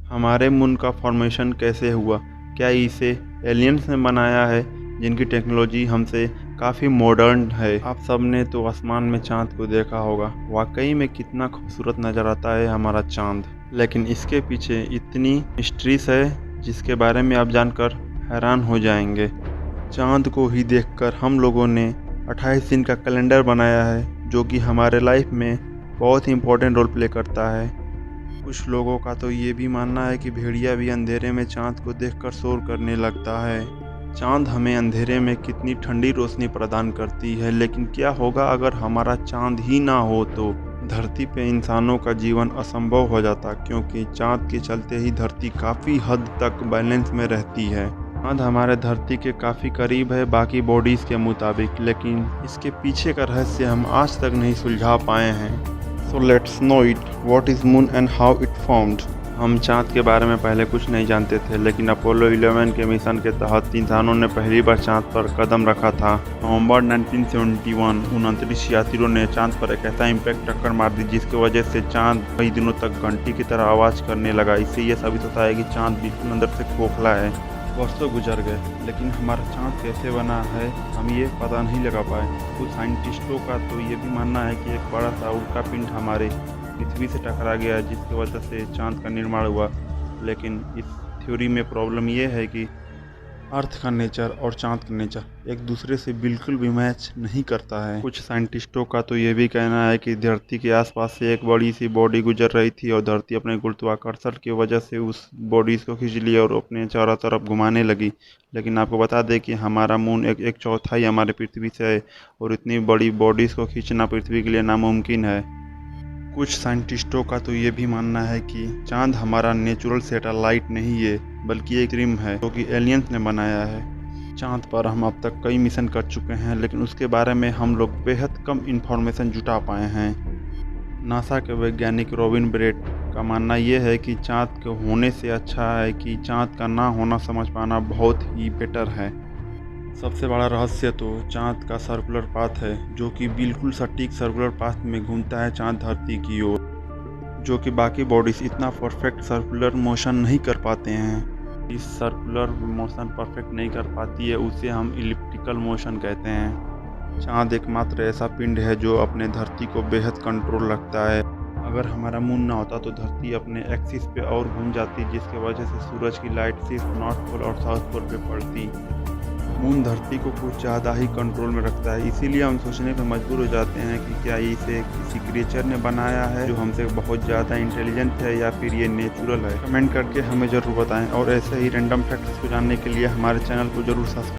हमारे मून का फॉर्मेशन कैसे हुआ? क्या इसे एलियंस ने बनाया है, जिनकी टेक्नोलॉजी हमसे काफ़ी मॉडर्न है? आप सबने तो आसमान में चाँद को देखा होगा। वाकई में कितना खूबसूरत नज़र आता है हमारा चाँद। लेकिन इसके पीछे इतनी मिस्ट्रीज है जिसके बारे में आप जानकर हैरान हो जाएंगे। चाँद को ही देखकर हम लोगों ने 28 दिन का कैलेंडर बनाया है, जो कि हमारे लाइफ में बहुत ही इम्पोर्टेंट रोल प्ले करता है। कुछ लोगों का तो ये भी मानना है कि भेड़िया भी अंधेरे में चाँद को देखकर शोर करने लगता है। चाँद हमें अंधेरे में कितनी ठंडी रोशनी प्रदान करती है, लेकिन क्या होगा अगर हमारा चाँद ही ना हो तो? धरती पे इंसानों का जीवन असंभव हो जाता, क्योंकि चाँद के चलते ही धरती काफ़ी हद तक बैलेंस में रहती है। चाँद हमारे धरती के काफ़ी करीब है बाकी बॉडीज़ के मुताबिक, लेकिन इसके पीछे का रहस्य हम आज तक नहीं सुलझा पाए हैं। So let's know it. What is moon and how it formed? हम चाँद के बारे में पहले कुछ नहीं जानते थे, लेकिन अपोलो 11 के मिशन के तहत इंसानों ने पहली बार चाँद पर कदम रखा था। नवंबर 1971 उन अंतरिक्ष यात्रियों ने चाँद पर एक ऐसा इम्पैक्ट टक्कर मार दी जिसकी वजह से चाँद कई दिनों तक घंटी की तरह आवाज़ करने लगा। इससे यह साबित होता है कि चाँद बिल्कुल अंदर से खोखला है। वर्षों गुजर गए, लेकिन हमारा चाँद कैसे बना है हम ये पता नहीं लगा पाए। कुछ साइंटिस्टों का तो ये भी मानना है कि एक बड़ा सा उल्का पिंड हमारे पृथ्वी से टकरा गया, जिसकी वजह से चाँद का निर्माण हुआ। लेकिन इस थ्योरी में प्रॉब्लम ये है कि अर्थ का नेचर और चाँद का नेचर एक दूसरे से बिल्कुल भी मैच नहीं करता है। कुछ साइंटिस्टों का तो ये भी कहना है कि धरती के आसपास से एक बड़ी सी बॉडी गुजर रही थी और धरती अपने गुरुत्वाकर्षण की वजह से उस बॉडीज को खींच लिया और अपने चारों तरफ घुमाने लगी। लेकिन आपको बता दें कि हमारा मून एक चौथाई हमारे पृथ्वी से है और इतनी बड़ी बॉडीज़ को खींचना पृथ्वी के लिए नामुमकिन है। कुछ साइंटिस्टों का तो ये भी मानना है कि चाँद हमारा नेचुरल सैटेलाइट नहीं है, बल्कि एक कृत्रिम है जो कि एलियंस ने बनाया है। चाँद पर हम अब तक कई मिशन कर चुके हैं, लेकिन उसके बारे में हम लोग बेहद कम इंफॉर्मेशन जुटा पाए हैं। नासा के वैज्ञानिक रॉबिन ब्रेट का मानना यह है कि चाँद के होने से अच्छा है कि चाँद का ना होना समझ पाना बहुत ही बेटर है। सबसे बड़ा रहस्य तो चाँद का सर्कुलर पाथ है, जो कि बिल्कुल सटीक सर्कुलर पाथ में घूमता है चाँद धरती की ओर, जो कि बाकी बॉडीज इतना परफेक्ट सर्कुलर मोशन नहीं कर पाते हैं। इस सर्कुलर मोशन परफेक्ट नहीं कर पाती है, उसे हम इलिप्टिकल मोशन कहते हैं। चाँद एकमात्र ऐसा पिंड है जो अपने धरती को बेहद कंट्रोल रखता है। अगर हमारा मून ना होता तो धरती अपने एक्सिस पे और घूम जाती, जिसकी वजह से सूरज की लाइट सिर्फ नॉर्थ पोल और साउथ पोल पे पड़ती। मून धरती को कुछ ज़्यादा ही कंट्रोल में रखता है, इसीलिए हम सोचने पर मजबूर हो जाते हैं कि क्या इसे किसी क्रिएचर ने बनाया है जो हमसे बहुत ज़्यादा इंटेलिजेंट है, या फिर ये नेचुरल है। कमेंट करके हमें ज़रूर बताएं, और ऐसे ही रैंडम फैक्ट्स को जानने के लिए हमारे चैनल को ज़रूर सब्सक्राइब